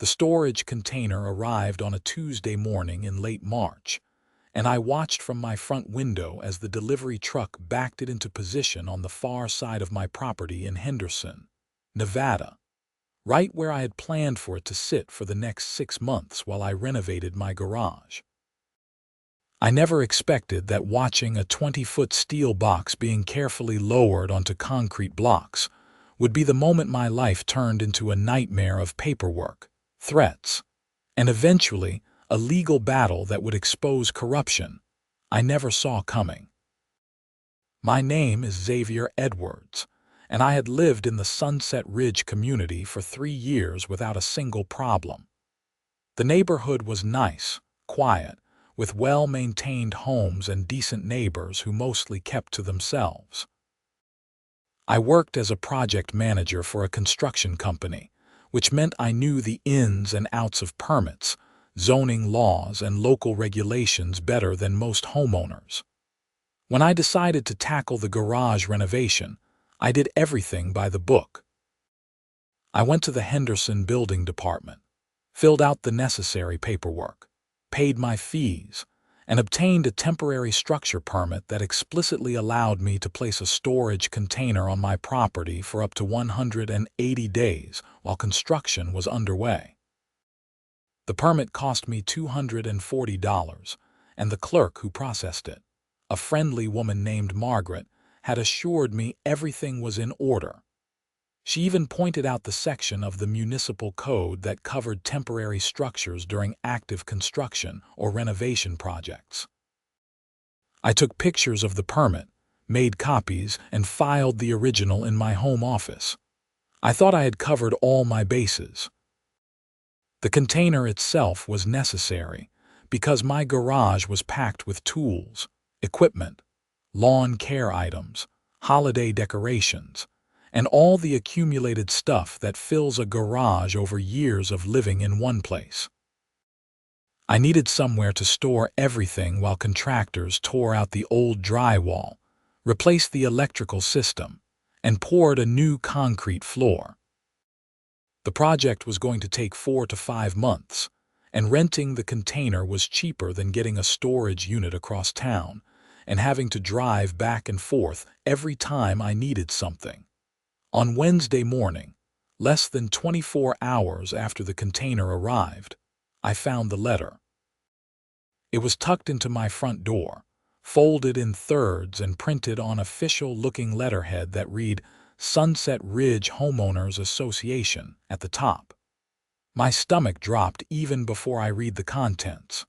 The storage container arrived on a Tuesday morning in late March, and I watched from my front window as the delivery truck backed it into position on the far side of my property in Henderson, Nevada, right where I had planned for it to sit for the next 6 months while I renovated my garage. I never expected that watching a 20-foot steel box being carefully lowered onto concrete blocks would be the moment my life turned into a nightmare of paperwork, threats, and eventually a legal battle that would expose corruption I never saw coming. My name is Xavier Edwards, and I had lived in the Sunset Ridge community for 3 years without a single problem. The neighborhood was nice, quiet, with well-maintained homes and decent neighbors who mostly kept to themselves. I worked as a project manager for a construction company, which meant I knew the ins and outs of permits, zoning laws, and local regulations better than most homeowners. When I decided to tackle the garage renovation, I did everything by the book. I went to the Henderson Building Department, filled out the necessary paperwork, paid my fees, and obtained a temporary structure permit that explicitly allowed me to place a storage container on my property for up to 180 days while construction was underway. The permit cost me $240, and the clerk who processed it, a friendly woman named Margaret, had assured me everything was in order. She even pointed out the section of the municipal code that covered temporary structures during active construction or renovation projects. I took pictures of the permit, made copies, and filed the original in my home office. I thought I had covered all my bases. The container itself was necessary because my garage was packed with tools, equipment, lawn care items, holiday decorations, and all the accumulated stuff that fills a garage over years of living in one place. I needed somewhere to store everything while contractors tore out the old drywall, replaced the electrical system, and poured a new concrete floor. The project was going to take 4 to 5 months, and renting the container was cheaper than getting a storage unit across town and having to drive back and forth every time I needed something. On Wednesday morning, less than 24 hours after the container arrived, I found the letter. It was tucked into my front door, folded in thirds and printed on official-looking letterhead that read Sunset Ridge Homeowners Association at the top. My stomach dropped even before I read the contents.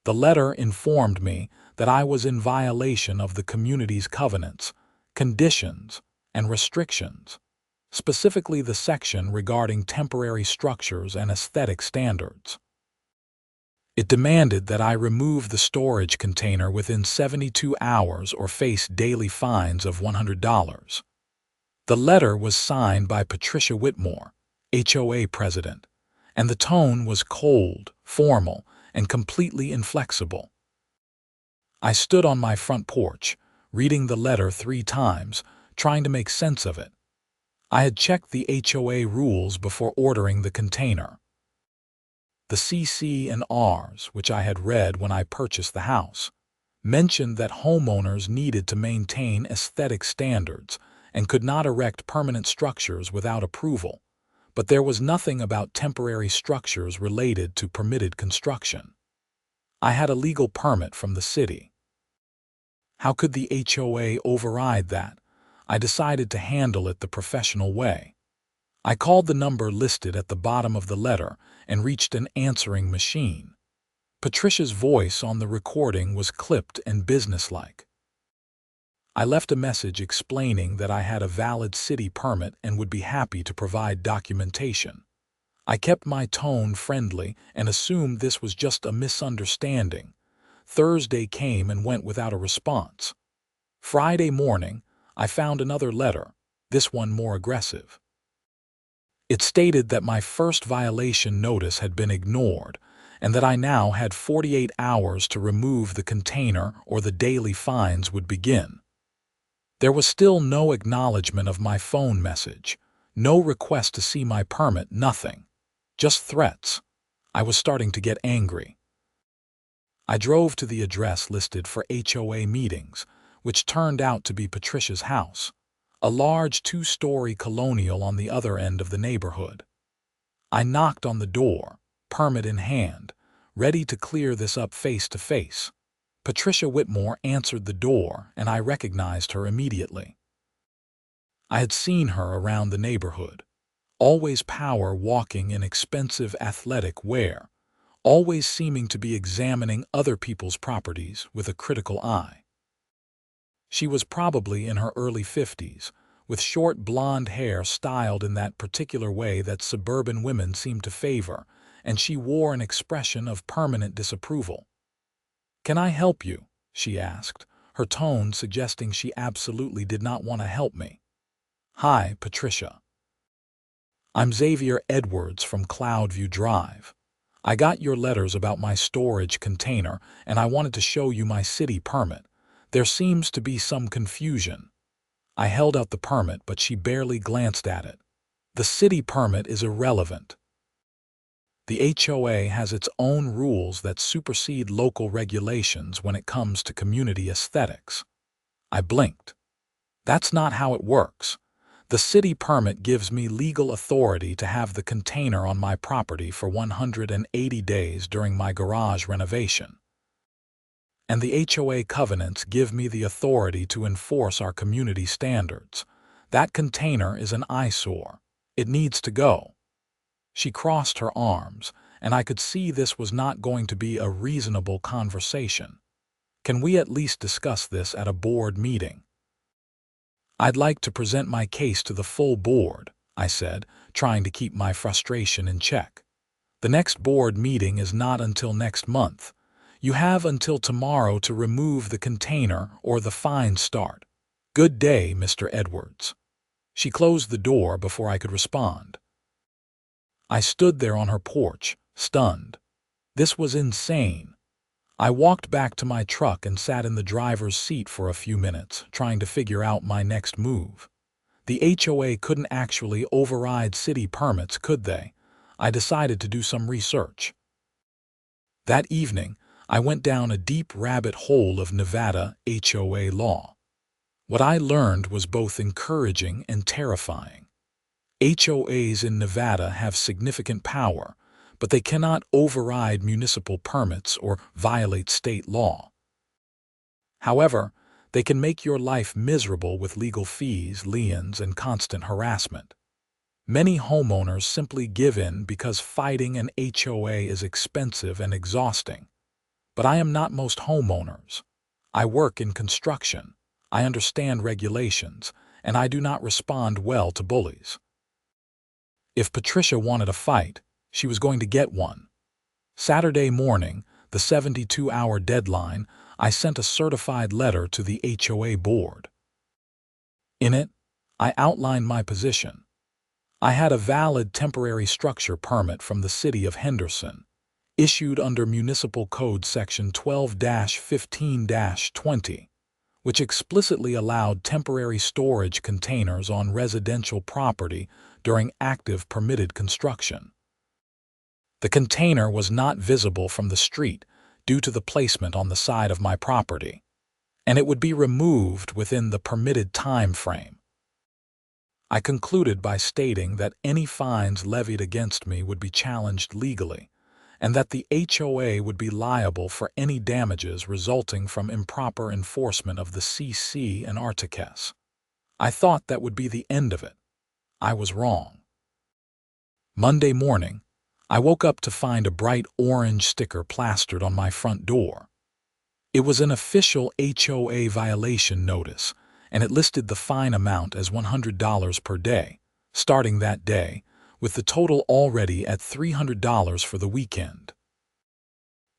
The letter informed me that I was in violation of the community's covenants, conditions, and restrictions, specifically the section regarding temporary structures and aesthetic standards. It demanded that I remove the storage container within 72 hours or face daily fines of $100. The letter was signed by Patricia Whitmore, HOA president, and the tone was cold, formal, and completely inflexible. I stood on my front porch, reading the letter 3 times, trying to make sense of it. I had checked the HOA rules before ordering the container. The CC&Rs, which I had read when I purchased the house, mentioned that homeowners needed to maintain aesthetic standards and could not erect permanent structures without approval, but there was nothing about temporary structures related to permitted construction. I had a legal permit from the city. How could the HOA override that? I decided to handle it the professional way. I called the number listed at the bottom of the letter and reached an answering machine. Patricia's voice on the recording was clipped and businesslike. I left a message explaining that I had a valid city permit and would be happy to provide documentation. I kept my tone friendly and assumed this was just a misunderstanding. Thursday came and went without a response. Friday morning, I found another letter, this one more aggressive. It stated that my first violation notice had been ignored and that I now had 48 hours to remove the container or the daily fines would begin. There was still no acknowledgement of my phone message, no request to see my permit, nothing. Just threats. I was starting to get angry. I drove to the address listed for HOA meetings, which turned out to be Patricia's house, a large two-story colonial on the other end of the neighborhood. I knocked on the door, permit in hand, ready to clear this up face to face. Patricia Whitmore answered the door, and I recognized her immediately. I had seen her around the neighborhood, always power walking in expensive athletic wear, always seeming to be examining other people's properties with a critical eye. She was probably in her early 50s, with short blonde hair styled in that particular way that suburban women seem to favor, and she wore an expression of permanent disapproval. "Can I help you?" she asked, her tone suggesting she absolutely did not want to help me. "Hi, Patricia. I'm Xavier Edwards from Cloudview Drive. I got your letters about my storage container, and I wanted to show you my city permit. There seems to be some confusion." I held out the permit, but she barely glanced at it. "The city permit is irrelevant. The HOA has its own rules that supersede local regulations when it comes to community aesthetics." I blinked. "That's not how it works. The city permit gives me legal authority to have the container on my property for 180 days during my garage renovation. And the HOA covenants give me the authority to enforce our community standards. That container is an eyesore. It needs to go." She crossed her arms, and I could see this was not going to be a reasonable conversation. "Can we at least discuss this at a board meeting?" "I'd like to present my case to the full board," I said, trying to keep my frustration in check. "The next board meeting is not until next month. You have until tomorrow to remove the container or the fines start. Good day, Mr. Edwards." She closed the door before I could respond. I stood there on her porch, stunned. This was insane. I walked back to my truck and sat in the driver's seat for a few minutes, trying to figure out my next move. The HOA couldn't actually override city permits, could they? I decided to do some research. That evening, I went down a deep rabbit hole of Nevada HOA law. What I learned was both encouraging and terrifying. HOAs in Nevada have significant power, but they cannot override municipal permits or violate state law. However, they can make your life miserable with legal fees, liens, and constant harassment. Many homeowners simply give in because fighting an HOA is expensive and exhausting. But I am not most homeowners. I work in construction. I understand regulations, and I do not respond well to bullies. If Patricia wanted a fight, she was going to get one. Saturday morning, the 72-hour deadline, I sent a certified letter to the HOA board. In it, I outlined my position. I had a valid temporary structure permit from the city of Henderson, issued under Municipal Code Section 12-15-20, which explicitly allowed temporary storage containers on residential property during active permitted construction. The container was not visible from the street due to the placement on the side of my property, and it would be removed within the permitted time frame. I concluded by stating that any fines levied against me would be challenged legally, and that the HOA would be liable for any damages resulting from improper enforcement of the CC and Articus. I thought that would be the end of it. I was wrong. Monday morning, I woke up to find a bright orange sticker plastered on my front door. It was an official HOA violation notice, and it listed the fine amount as $100 per day, starting that day, with the total already at $300 for the weekend.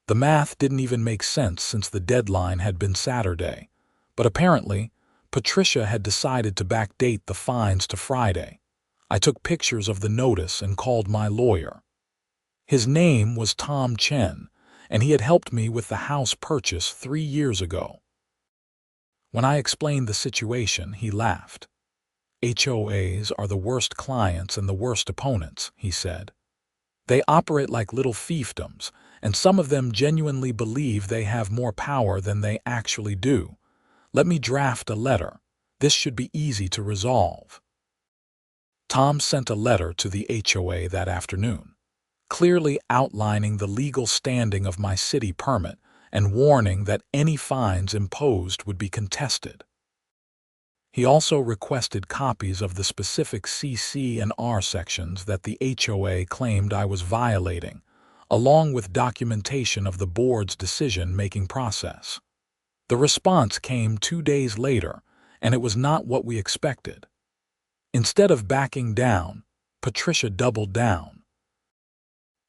The math didn't even make sense since the deadline had been Saturday, but apparently, Patricia had decided to backdate the fines to Friday. I took pictures of the notice and called my lawyer. His name was Tom Chen, and he had helped me with the house purchase 3 years ago. When I explained the situation, he laughed. "HOAs are the worst clients and the worst opponents," he said. They operate like little fiefdoms, and some of them genuinely believe they have more power than they actually do. Let me draft a letter. This should be easy to resolve. Tom sent a letter to the HOA that afternoon, clearly outlining the legal standing of my city permit and warning that any fines imposed would be contested. He also requested copies of the specific CC and R sections that the HOA claimed I was violating, along with documentation of the board's decision-making process. The response came 2 days later, and it was not what we expected. Instead of backing down, Patricia doubled down.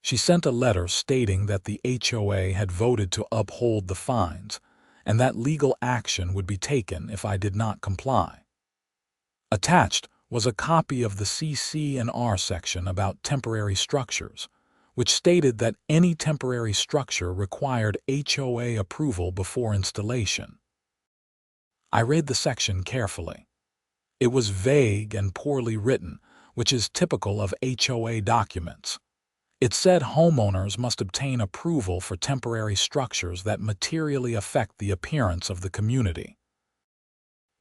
She sent a letter stating that the HOA had voted to uphold the fines, and that legal action would be taken if I did not comply. Attached was a copy of the CC and R section about temporary structures, which stated that any temporary structure required HOA approval before installation. I read the section carefully. It was vague and poorly written, which is typical of HOA documents. It said homeowners must obtain approval for temporary structures that materially affect the appearance of the community.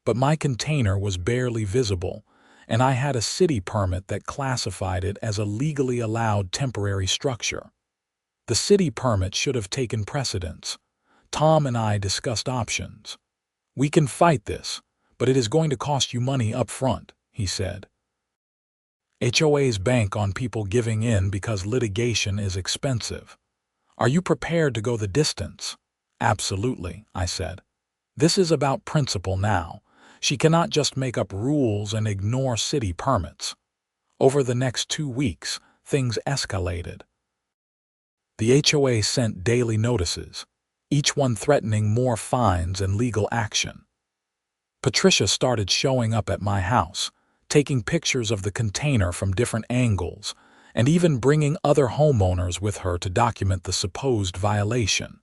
But my container was barely visible, and I had a city permit that classified it as a legally allowed temporary structure. The city permit should have taken precedence. Tom and I discussed options. "We can fight this, but it is going to cost you money up front," he said. HOAs bank on people giving in because litigation is expensive. "Are you prepared to go the distance?" "Absolutely," I said. "This is about principle now. She cannot just make up rules and ignore city permits." Over the next 2 weeks, things escalated. The HOA sent daily notices, each one threatening more fines and legal action. Patricia started showing up at my house, taking pictures of the container from different angles, and even bringing other homeowners with her to document the supposed violation.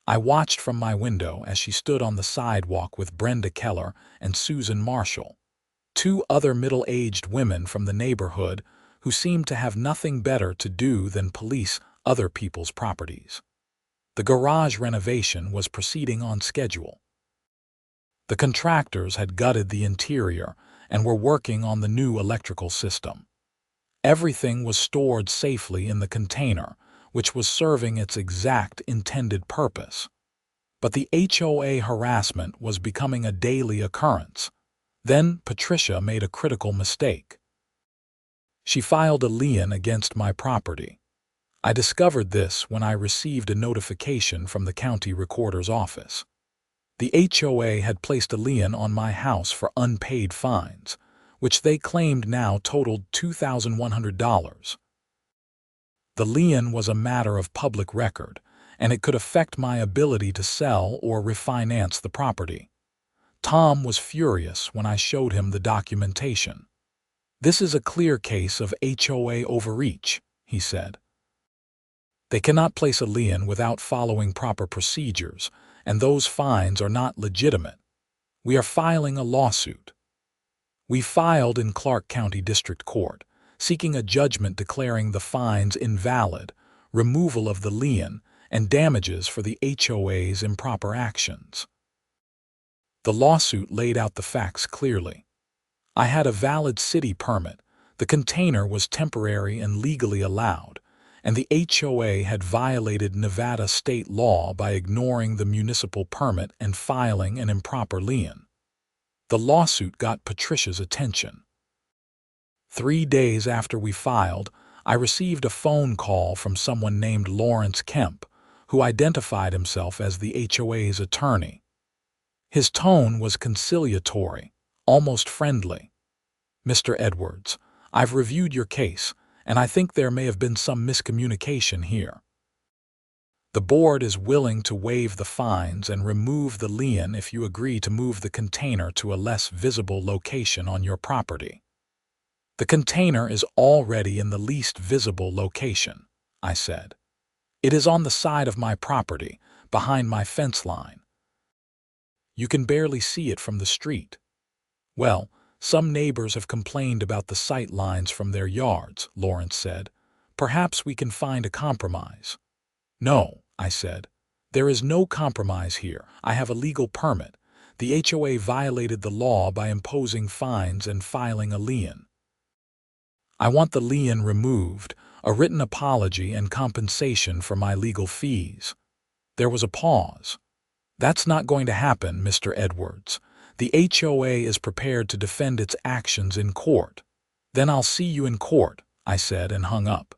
I watched from my window as she stood on the sidewalk with Brenda Keller and Susan Marshall, 2 other middle-aged women from the neighborhood who seemed to have nothing better to do than police other people's properties. The garage renovation was proceeding on schedule. The contractors had gutted the interior and were working on the new electrical system. Everything was stored safely in the container, which was serving its exact intended purpose. But the HOA harassment was becoming a daily occurrence. Then Patricia made a critical mistake. She filed a lien against my property. I discovered this when I received a notification from the county recorder's office. The HOA had placed a lien on my house for unpaid fines, which they claimed now totaled $2,100. The lien was a matter of public record, and it could affect my ability to sell or refinance the property. Tom was furious when I showed him the documentation. "This is a clear case of HOA overreach," he said. "They cannot place a lien without following proper procedures, and those fines are not legitimate. We are filing a lawsuit." We filed in Clark County District Court, seeking a judgment declaring the fines invalid, removal of the lien, and damages for the HOA's improper actions. The lawsuit laid out the facts clearly. I had a valid city permit, the container was temporary and legally allowed, and the HOA had violated Nevada state law by ignoring the municipal permit and filing an improper lien. The lawsuit got Patricia's attention. 3 days after we filed, I received a phone call from someone named Lawrence Kemp, who identified himself as the HOA's attorney. His tone was conciliatory, almost friendly. "Mr. Edwards, I've reviewed your case, and I think there may have been some miscommunication here. The board is willing to waive the fines and remove the lien if you agree to move the container to a less visible location on your property." "The container is already in the least visible location," I said. "It is on the side of my property, behind my fence line. You can barely see it from the street." "Well, some neighbors have complained about the sight lines from their yards," Lawrence said, Perhaps we can find a compromise." "No," I said. "There is no compromise here. I have a legal permit. The HOA violated the law by imposing fines and filing a lien. I want the lien removed, a written apology and compensation for my legal fees." There was a pause. "That's not going to happen, Mr. Edwards. The HOA is prepared to defend its actions in court." "Then I'll see you in court," I said and hung up.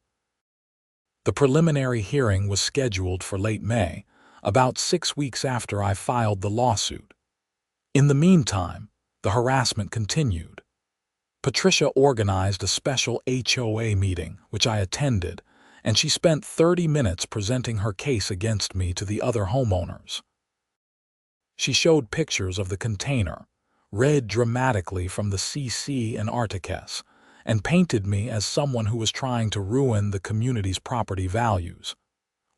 The preliminary hearing was scheduled for late May, about 6 weeks after I filed the lawsuit. In the meantime, the harassment continued. Patricia organized a special HOA meeting, which I attended, and she spent 30 minutes presenting her case against me to the other homeowners. She showed pictures of the container, read dramatically from the CC and Articus, and painted me as someone who was trying to ruin the community's property values.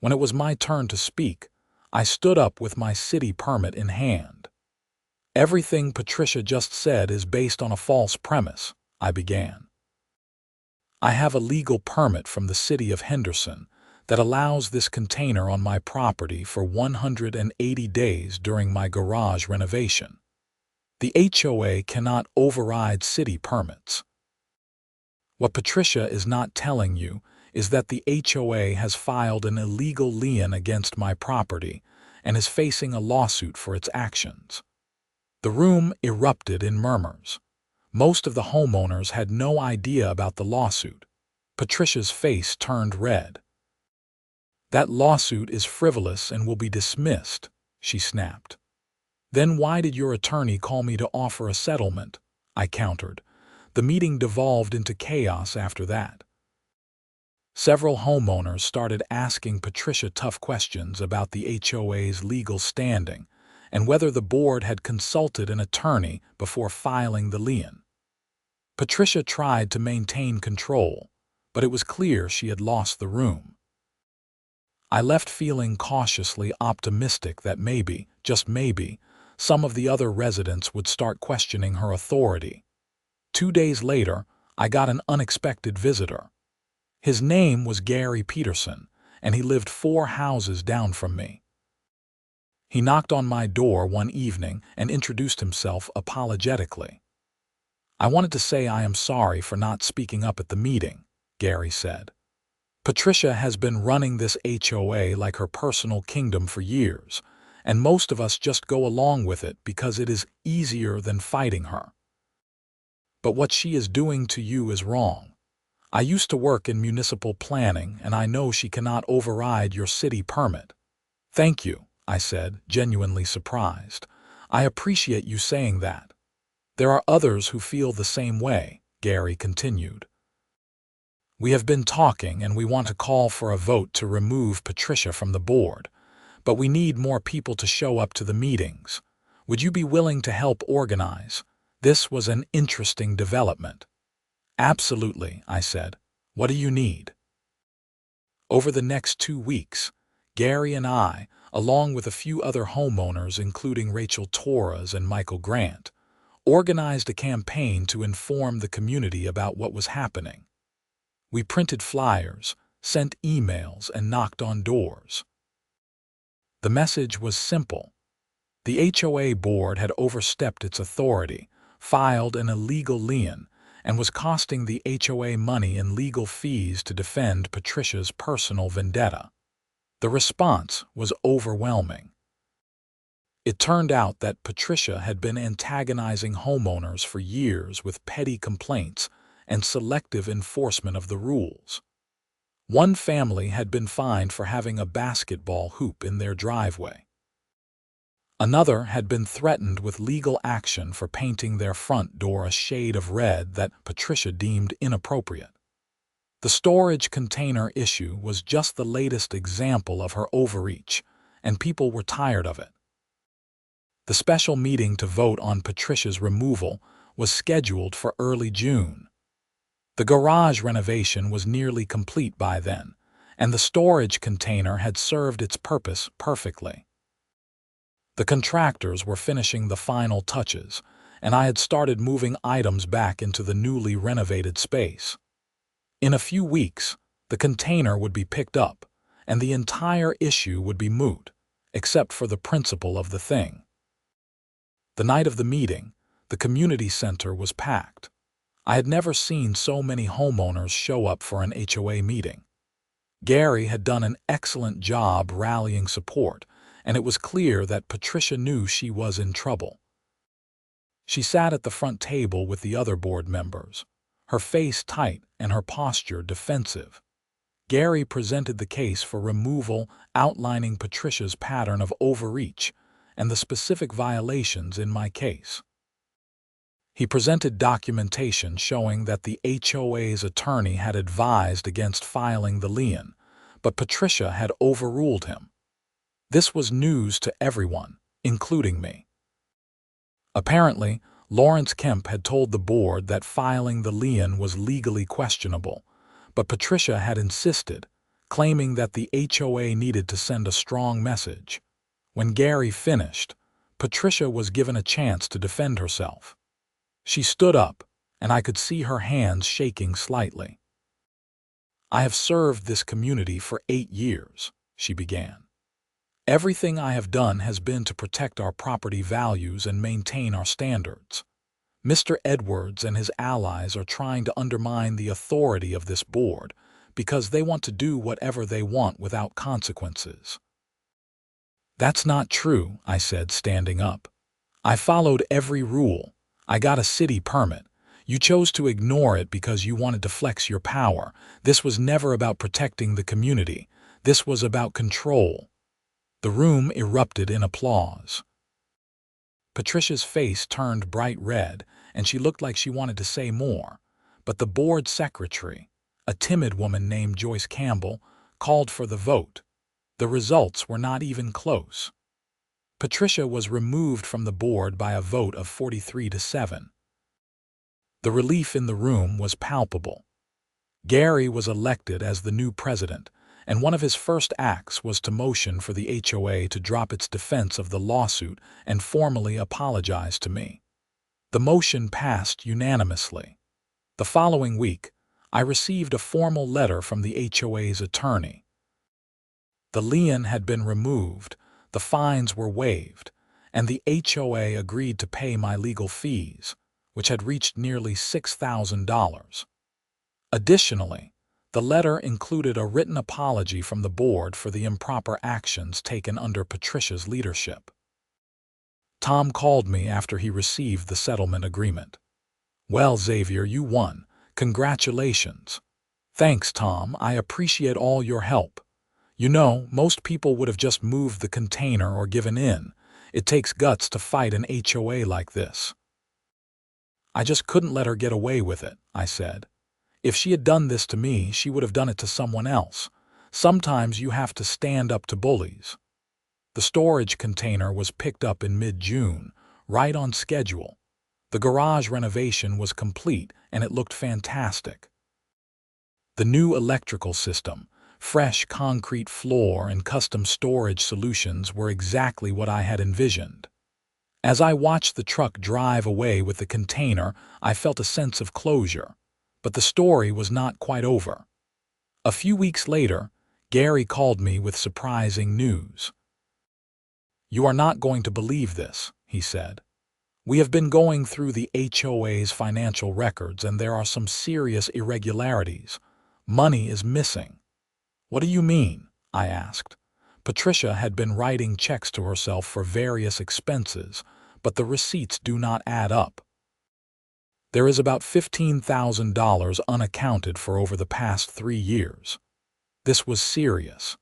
When it was my turn to speak, I stood up with my city permit in hand. "Everything Patricia just said is based on a false premise," I began. "I have a legal permit from the city of Henderson that allows this container on my property for 180 days during my garage renovation. The HOA cannot override city permits. What Patricia is not telling you is that the HOA has filed an illegal lien against my property and is facing a lawsuit for its actions." The room erupted in murmurs. Most of the homeowners had no idea about the lawsuit. Patricia's face turned red. "That lawsuit is frivolous and will be dismissed," she snapped. "Then why did your attorney call me to offer a settlement?" I countered. The meeting devolved into chaos after that. Several homeowners started asking Patricia tough questions about the HOA's legal standing and whether the board had consulted an attorney before filing the lien. Patricia tried to maintain control, but it was clear she had lost the room. I left feeling cautiously optimistic that maybe, just maybe, some of the other residents would start questioning her authority. 2 days later, I got an unexpected visitor. His name was Gary Peterson, and he lived 4 houses down from me. He knocked on my door one evening and introduced himself apologetically. "I wanted to say I am sorry for not speaking up at the meeting," Gary said. "Patricia has been running this HOA like her personal kingdom for years, and most of us just go along with it because it is easier than fighting her. But what she is doing to you is wrong. I used to work in municipal planning, and I know she cannot override your city permit." "Thank you," I said, genuinely surprised. "I appreciate you saying that." "There are others who feel the same way," Gary continued. "We have been talking and we want to call for a vote to remove Patricia from the board, but we need more people to show up to the meetings. Would you be willing to help organize?" This was an interesting development. "Absolutely," I said. "What do you need?" Over the next 2 weeks, Gary and I, along with a few other homeowners including Rachel Torres and Michael Grant, organized a campaign to inform the community about what was happening. We printed flyers, sent emails, and knocked on doors. The message was simple. The HOA board had overstepped its authority, filed an illegal lien, and was costing the HOA money in legal fees to defend Patricia's personal vendetta. The response was overwhelming. It turned out that Patricia had been antagonizing homeowners for years with petty complaints and selective enforcement of the rules. One family had been fined for having a basketball hoop in their driveway. Another had been threatened with legal action for painting their front door a shade of red that Patricia deemed inappropriate. The storage container issue was just the latest example of her overreach, and people were tired of it. The special meeting to vote on Patricia's removal was scheduled for early June. The garage renovation was nearly complete by then, and the storage container had served its purpose perfectly. The contractors were finishing the final touches, and I had started moving items back into the newly renovated space. In a few weeks, The container would be picked up, and the entire issue would be moot, except for the principle of the thing. The night of the meeting, the community center was packed. I had never seen so many homeowners show up for an HOA meeting. Gary had done an excellent job rallying support, and it was clear that Patricia knew she was in trouble. She sat at the front table with the other board members, her face tight and her posture defensive. Gary presented the case for removal, outlining Patricia's pattern of overreach and the specific violations in my case. He presented documentation showing that the HOA's attorney had advised against filing the lien, but Patricia had overruled him. This was news to everyone, including me. Apparently, Lawrence Kemp had told the board that filing the lien was legally questionable, but Patricia had insisted, claiming that the HOA needed to send a strong message. When Gary finished, Patricia was given a chance to defend herself. She stood up, and I could see her hands shaking slightly. "I have served this community for 8 years," she began. "Everything I have done has been to protect our property values and maintain our standards. Mr. Edwards and his allies are trying to undermine the authority of this board because they want to do whatever they want without consequences." "That's not true," I said, standing up. "I followed every rule. I got a city permit. You chose to ignore it because you wanted to flex your power. This was never about protecting the community. This was about control." The room erupted in applause. Patricia's face turned bright red, and she looked like she wanted to say more, but the board secretary, a timid woman named Joyce Campbell, called for the vote. The results were not even close. Patricia was removed from the board by a vote of 43-7. The relief in the room was palpable. Gary was elected as the new president, and one of his first acts was to motion for the HOA to drop its defense of the lawsuit and formally apologize to me. The motion passed unanimously. The following week, I received a formal letter from the HOA's attorney. The lien had been removed, the fines were waived, and the HOA agreed to pay my legal fees, which had reached nearly $6,000. Additionally, the letter included a written apology from the board for the improper actions taken under Patricia's leadership. Tom called me after he received the settlement agreement. "Well, Xavier, you won. Congratulations." "Thanks, Tom. I appreciate all your help. You know, most people would have just moved the container or given in. It takes guts to fight an HOA like this." "I just couldn't let her get away with it," I said. "If she had done this to me, she would have done it to someone else. Sometimes you have to stand up to bullies." The storage container was picked up in mid-June, right on schedule. The garage renovation was complete, and it looked fantastic. The new electrical system, fresh concrete floor, and custom storage solutions were exactly what I had envisioned. As I watched the truck drive away with the container, I felt a sense of closure. But the story was not quite over. A few weeks later, Gary called me with surprising news. "You are not going to believe this," he said. "We have been going through the HOA's financial records, and there are some serious irregularities. Money is missing." "What do you mean?" I asked. Patricia had been writing checks to herself for various expenses, but the receipts do not add up. "There is about $15,000 unaccounted for over the past 3 years. This was serious.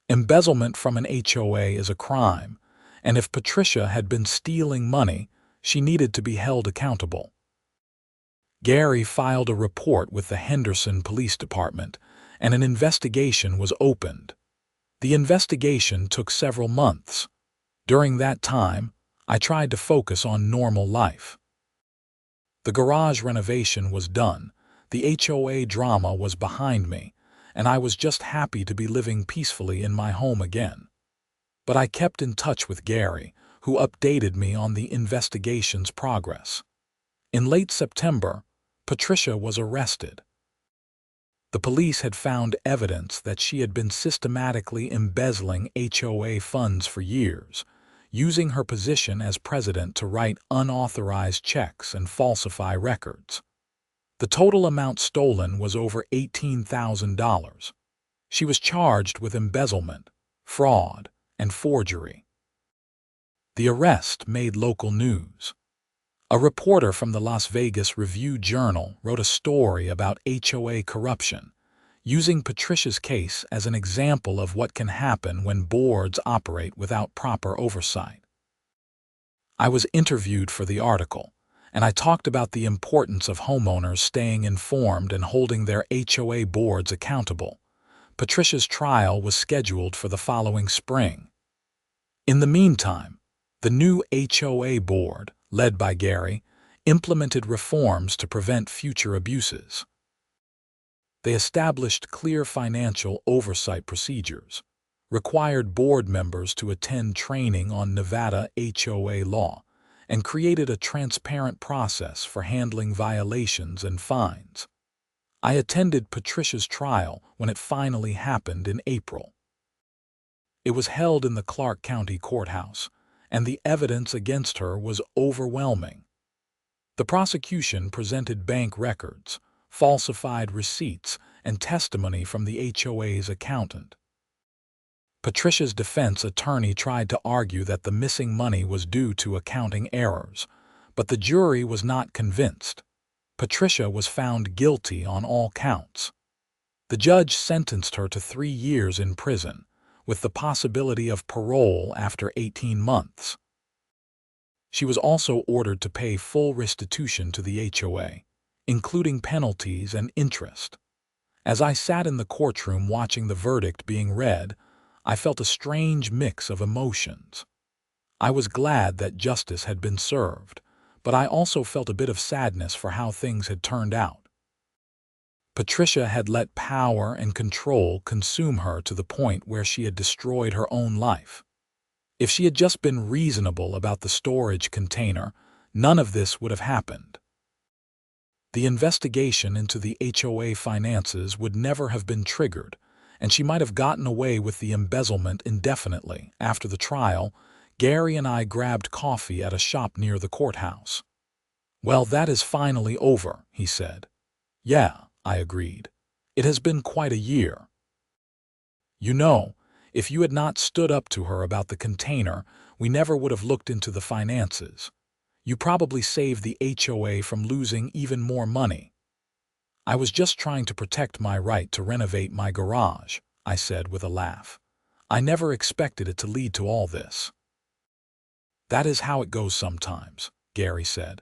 Embezzlement from an HOA is a crime, and if Patricia had been stealing money, she needed to be held accountable." Gary filed a report with the Henderson Police Department, and an investigation was opened. The investigation took several months. During that time, I tried to focus on normal life. The garage renovation was done, the HOA drama was behind me, and I was just happy to be living peacefully in my home again. But I kept in touch with Gary, who updated me on the investigation's progress. In late September, Patricia was arrested. The police had found evidence that she had been systematically embezzling HOA funds for years, using her position as president to write unauthorized checks and falsify records. The total amount stolen was over $18,000. She was charged with embezzlement, fraud, and forgery. The arrest made local news. A reporter from the Las Vegas Review-Journal wrote a story about HOA corruption, using Patricia's case as an example of what can happen when boards operate without proper oversight. I was interviewed for the article, and I talked about the importance of homeowners staying informed and holding their HOA boards accountable. Patricia's trial was scheduled for the following spring. In the meantime, the new HOA board, led by Gary, implemented reforms to prevent future abuses. They established clear financial oversight procedures, required board members to attend training on Nevada HOA law, and created a transparent process for handling violations and fines. I attended Patricia's trial when it finally happened in April. It was held in the Clark County Courthouse, and the evidence against her was overwhelming. The prosecution presented bank records, falsified receipts, and testimony from the HOA's accountant. Patricia's defense attorney tried to argue that the missing money was due to accounting errors, but the jury was not convinced. Patricia was found guilty on all counts. The judge sentenced her to 3 years in prison, with the possibility of parole after 18 months. She was also ordered to pay full restitution to the HOA, including penalties and interest. As I sat in the courtroom watching the verdict being read, I felt a strange mix of emotions. I was glad that justice had been served, but I also felt a bit of sadness for how things had turned out. Patricia had let power and control consume her to the point where she had destroyed her own life. If she had just been reasonable about the storage container, none of this would have happened. The investigation into the HOA finances would never have been triggered, and she might have gotten away with the embezzlement indefinitely. After the trial, Gary and I grabbed coffee at a shop near the courthouse. "Well, that is finally over," he said. "Yeah," I agreed. "It has been quite a year." "You know, if you had not stood up to her about the container, we never would have looked into the finances. You probably saved the HOA from losing even more money." "I was just trying to protect my right to renovate my garage," I said with a laugh. "I never expected it to lead to all this." "That is how it goes sometimes," Gary said.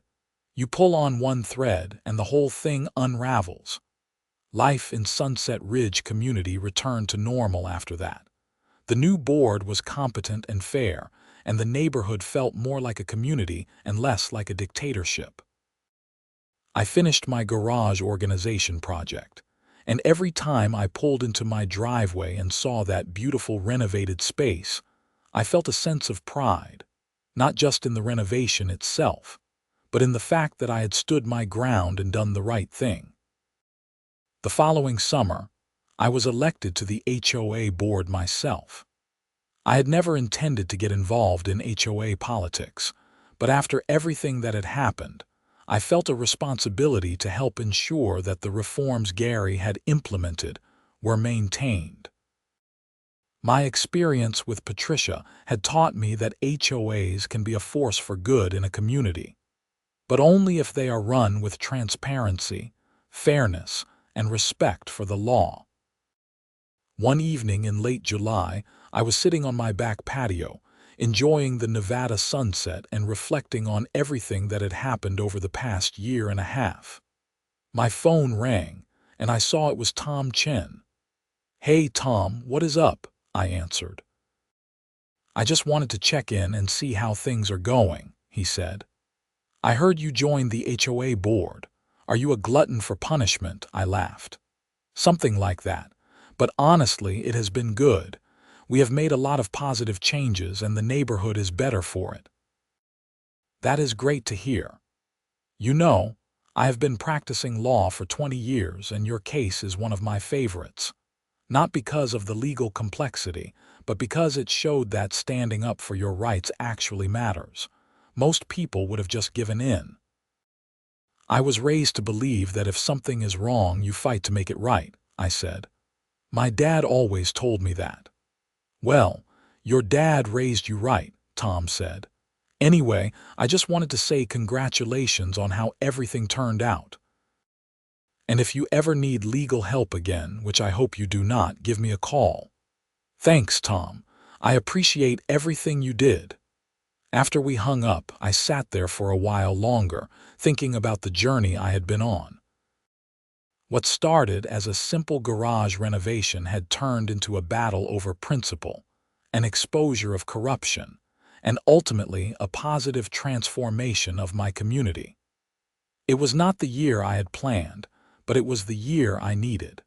"You pull on one thread and the whole thing unravels." Life in Sunset Ridge community returned to normal after that. The new board was competent and fair, and the neighborhood felt more like a community and less like a dictatorship. I finished my garage organization project, and every time I pulled into my driveway and saw that beautiful renovated space, I felt a sense of pride, not just in the renovation itself, but in the fact that I had stood my ground and done the right thing. The following summer, I was elected to the HOA board myself. I had never intended to get involved in HOA politics, but after everything that had happened, I felt a responsibility to help ensure that the reforms Gary had implemented were maintained. My experience with Patricia had taught me that HOAs can be a force for good in a community, but only if they are run with transparency, fairness, and respect for the law. One evening in late July, I was sitting on my back patio, enjoying the Nevada sunset and reflecting on everything that had happened over the past year and a half. My phone rang, and I saw it was Tom Chen. "Hey Tom, what is up?" I answered. "I just wanted to check in and see how things are going," he said. "I heard you joined the HOA board. Are you a glutton for punishment?" I laughed. "Something like that. But honestly, it has been good. We have made a lot of positive changes and the neighborhood is better for it." "That is great to hear. You know, I have been practicing law for 20 years, and your case is one of my favorites. Not because of the legal complexity, but because it showed that standing up for your rights actually matters. Most people would have just given in. I was raised to believe that if something is wrong, you fight to make it right, I said. My dad always told me that. Well, your dad raised you right, Tom said. Anyway, I just wanted to say congratulations on how everything turned out. And if you ever need legal help again, which I hope you do not, give me a call. Thanks, Tom. I appreciate everything you did. After we hung up, I sat there for a while longer, thinking about the journey I had been on. What started as a simple garage renovation had turned into a battle over principle, an exposure of corruption, and ultimately a positive transformation of my community. It was not the year I had planned, but it was the year I needed.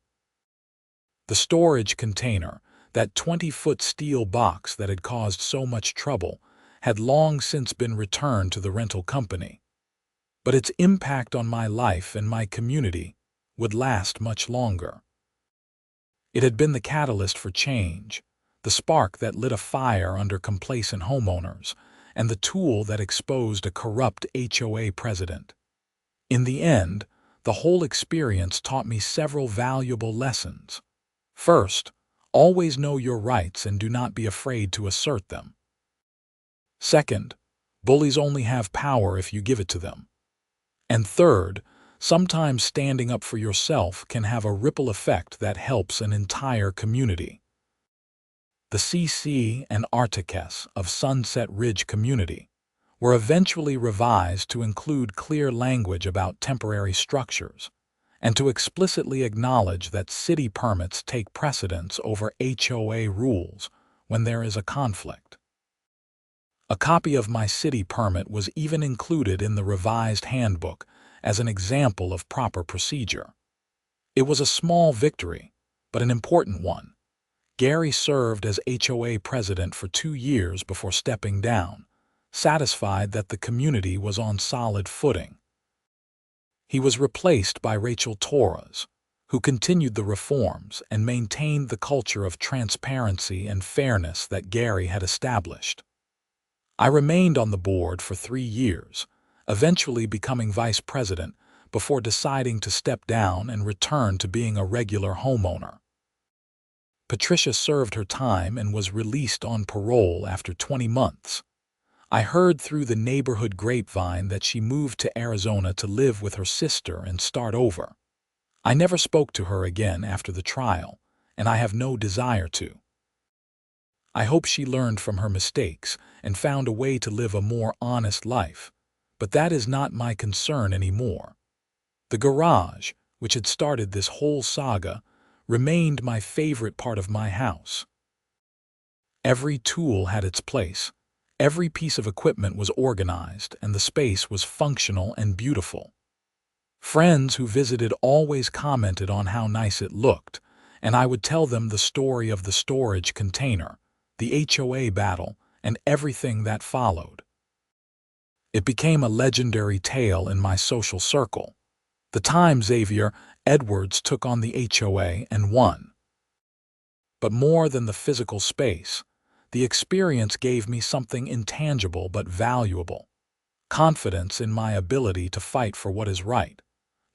The storage container, that 20-foot steel box that had caused so much trouble, had long since been returned to the rental company. But its impact on my life and my community would last much longer. It had been the catalyst for change, the spark that lit a fire under complacent homeowners, and the tool that exposed a corrupt HOA president. In the end, the whole experience taught me several valuable lessons. First, always know your rights and do not be afraid to assert them. Second, bullies only have power if you give it to them. And third, sometimes standing up for yourself can have a ripple effect that helps an entire community. The CC and Articus of Sunset Ridge Community were eventually revised to include clear language about temporary structures and to explicitly acknowledge that city permits take precedence over HOA rules when there is a conflict. A copy of my city permit was even included in the revised handbook as an example of proper procedure. It was a small victory, but an important one. Gary served as HOA president for 2 years before stepping down, satisfied that the community was on solid footing. He was replaced by Rachel Torres, who continued the reforms and maintained the culture of transparency and fairness that Gary had established. I remained on the board for 3 years, eventually becoming vice president before deciding to step down and return to being a regular homeowner. Patricia served her time and was released on parole after 20 months. I heard through the neighborhood grapevine that she moved to Arizona to live with her sister and start over. I never spoke to her again after the trial, and I have no desire to. I hope she learned from her mistakes and found a way to live a more honest life, but that is not my concern anymore. The garage, which had started this whole saga, remained my favorite part of my house. Every tool had its place. Every piece of equipment was organized, and the space was functional and beautiful. Friends who visited always commented on how nice it looked, and I would tell them the story of the storage container, the HOA battle, and everything that followed. It became a legendary tale in my social circle. The time Xavier Edwards took on the HOA and won. But more than the physical space, the experience gave me something intangible but valuable: confidence in my ability to fight for what is right,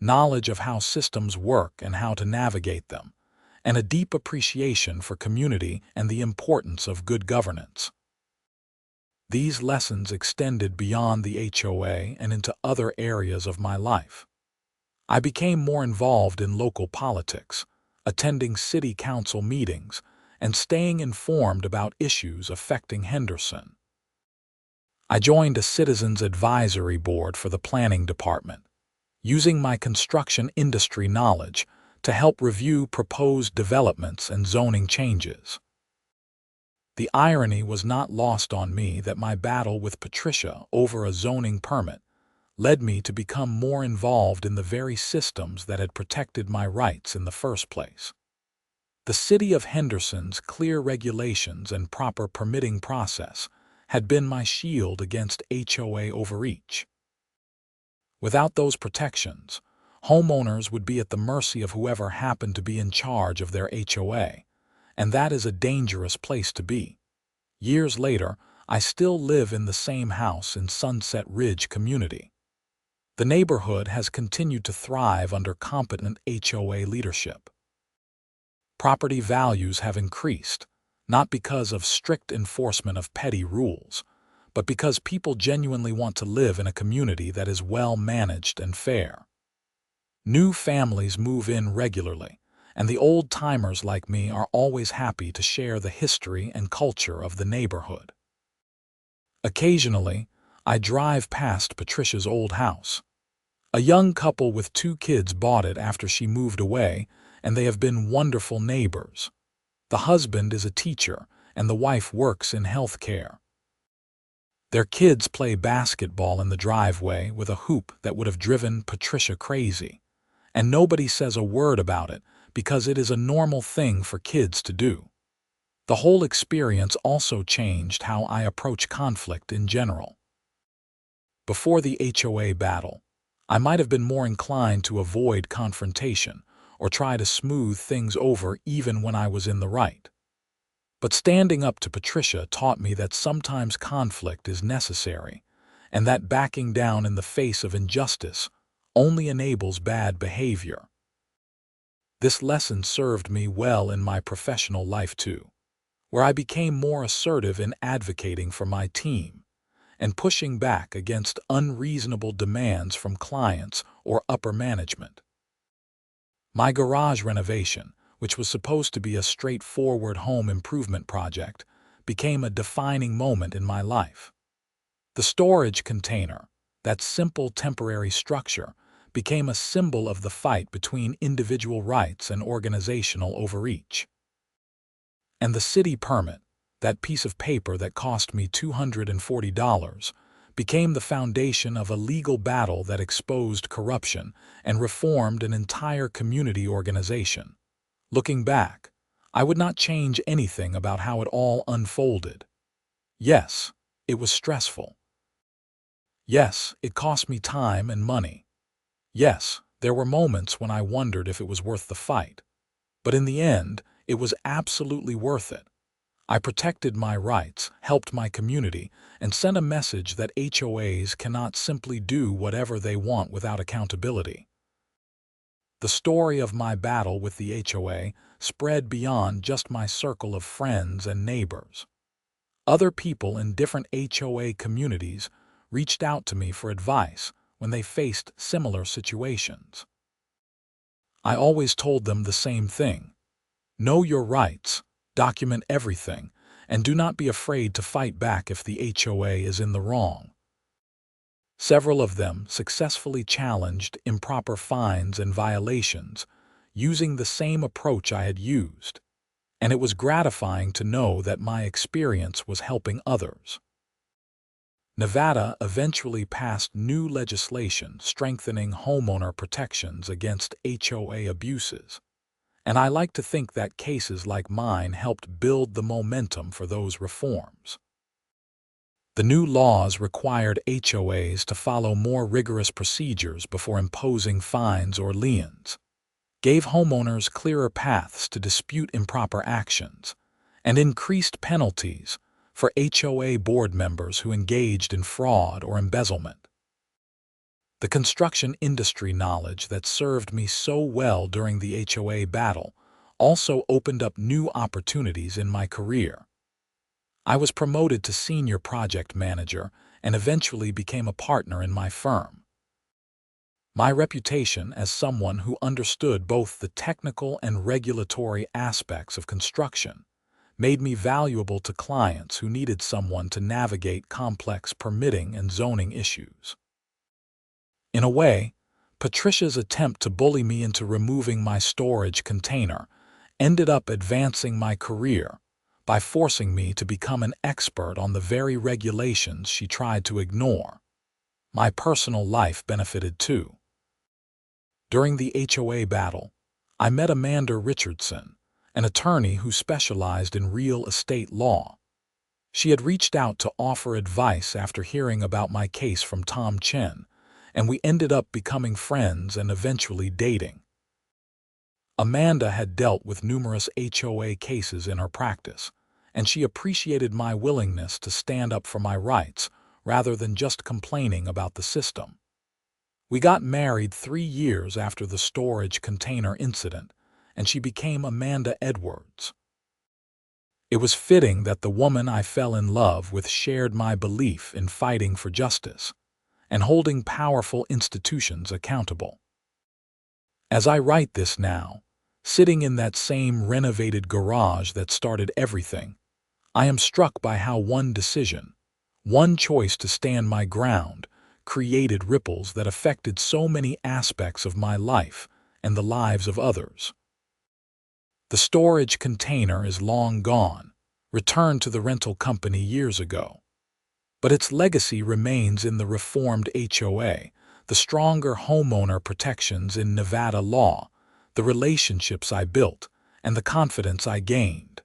knowledge of how systems work and how to navigate them, and a deep appreciation for community and the importance of good governance. These lessons extended beyond the HOA and into other areas of my life. I became more involved in local politics, attending city council meetings, and staying informed about issues affecting Henderson. I joined a citizens advisory board for the planning department, using my construction industry knowledge to help review proposed developments and zoning changes. The irony was not lost on me that my battle with Patricia over a zoning permit led me to become more involved in the very systems that had protected my rights in the first place. The city of Henderson's clear regulations and proper permitting process had been my shield against HOA overreach. Without those protections, homeowners would be at the mercy of whoever happened to be in charge of their HOA, and that is a dangerous place to be. Years later, I still live in the same house in Sunset Ridge community. The neighborhood has continued to thrive under competent HOA leadership. Property values have increased, not because of strict enforcement of petty rules, but because people genuinely want to live in a community that is well managed and fair. New families move in regularly, and the old-timers like me are always happy to share the history and culture of the neighborhood. Occasionally, I drive past Patricia's old house. A young couple with 2 kids bought it after she moved away, and they have been wonderful neighbors. The husband is a teacher, and the wife works in healthcare. Their kids play basketball in the driveway with a hoop that would have driven Patricia crazy, and nobody says a word about it because it is a normal thing for kids to do. The whole experience also changed how I approach conflict in general. Before the HOA battle, I might have been more inclined to avoid confrontation or try to smooth things over even when I was in the right. But standing up to Patricia taught me that sometimes conflict is necessary, and that backing down in the face of injustice only enables bad behavior. This lesson served me well in my professional life too, where I became more assertive in advocating for my team and pushing back against unreasonable demands from clients or upper management. My garage renovation, which was supposed to be a straightforward home improvement project, became a defining moment in my life. The storage container, that simple temporary structure, became a symbol of the fight between individual rights and organizational overreach. And the city permit, that piece of paper that cost me $240, became the foundation of a legal battle that exposed corruption and reformed an entire community organization. Looking back, I would not change anything about how it all unfolded. Yes, it was stressful. Yes, it cost me time and money. Yes, there were moments when I wondered if it was worth the fight. But in the end, it was absolutely worth it. I protected my rights, helped my community, and sent a message that HOAs cannot simply do whatever they want without accountability. The story of my battle with the HOA spread beyond just my circle of friends and neighbors. Other people in different HOA communities reached out to me for advice when they faced similar situations. I always told them the same thing: know your rights, document everything, and do not be afraid to fight back if the HOA is in the wrong. Several of them successfully challenged improper fines and violations, using the same approach I had used, and it was gratifying to know that my experience was helping others. Nevada eventually passed new legislation strengthening homeowner protections against HOA abuses, and I like to think that cases like mine helped build the momentum for those reforms. The new laws required HOAs to follow more rigorous procedures before imposing fines or liens, gave homeowners clearer paths to dispute improper actions, and increased penalties for HOA board members who engaged in fraud or embezzlement. The construction industry knowledge that served me so well during the HOA battle also opened up new opportunities in my career. I was promoted to senior project manager and eventually became a partner in my firm. My reputation as someone who understood both the technical and regulatory aspects of construction made me valuable to clients who needed someone to navigate complex permitting and zoning issues. In a way, Patricia's attempt to bully me into removing my storage container ended up advancing my career by forcing me to become an expert on the very regulations she tried to ignore. My personal life benefited too. During the HOA battle, I met Amanda Richardson, an attorney who specialized in real estate law. She had reached out to offer advice after hearing about my case from Tom Chen, and we ended up becoming friends and eventually dating. Amanda had dealt with numerous HOA cases in her practice, and she appreciated my willingness to stand up for my rights rather than just complaining about the system. We got married 3 years after the storage container incident, and she became Amanda Edwards. It was fitting that the woman I fell in love with shared my belief in fighting for justice and holding powerful institutions accountable. As I write this now, sitting in that same renovated garage that started everything, I am struck by how one decision, one choice to stand my ground, created ripples that affected so many aspects of my life and the lives of others. The storage container is long gone, returned to the rental company years ago. But its legacy remains in the reformed HOA, the stronger homeowner protections in Nevada law, the relationships I built, and the confidence I gained.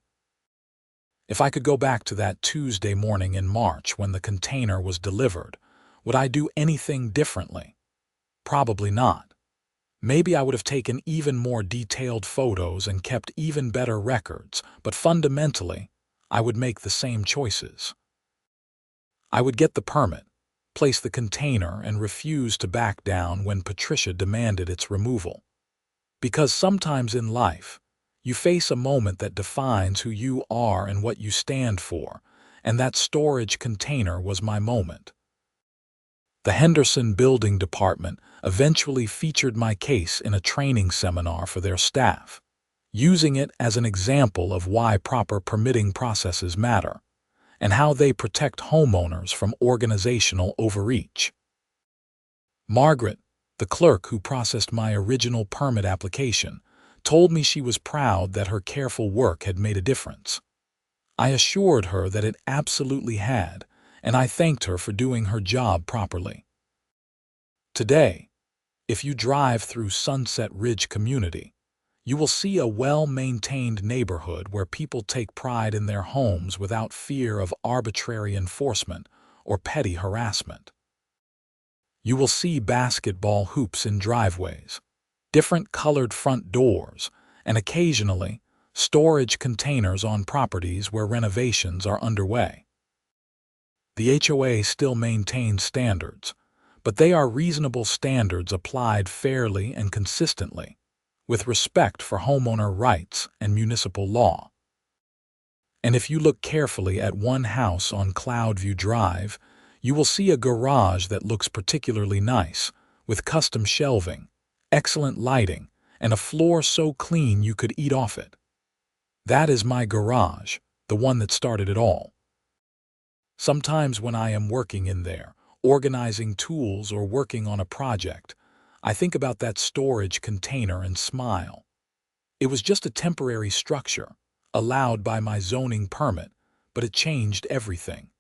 If I could go back to that Tuesday morning in March when the container was delivered, would I do anything differently? Probably not. Maybe I would have taken even more detailed photos and kept even better records, but fundamentally, I would make the same choices. I would get the permit, place the container, and refuse to back down when Patricia demanded its removal. Because sometimes in life, you face a moment that defines who you are and what you stand for, and that storage container was my moment. The Henderson Building Department eventually featured my case in a training seminar for their staff, using it as an example of why proper permitting processes matter and how they protect homeowners from organizational overreach. Margaret, the clerk who processed my original permit application, told me she was proud that her careful work had made a difference. I assured her that it absolutely had, and I thanked her for doing her job properly. Today, if you drive through Sunset Ridge community, you will see a well-maintained neighborhood where people take pride in their homes without fear of arbitrary enforcement or petty harassment. You will see basketball hoops in driveways, different colored front doors, and occasionally, storage containers on properties where renovations are underway. The HOA still maintains standards, but they are reasonable standards applied fairly and consistently, with respect for homeowner rights and municipal law. And if you look carefully at one house on Cloudview Drive, you will see a garage that looks particularly nice, with custom shelving, excellent lighting, and a floor so clean you could eat off it. That is my garage, the one that started it all. Sometimes when I am working in there, organizing tools or working on a project, I think about that storage container and smile. It was just a temporary structure, allowed by my zoning permit, but it changed everything.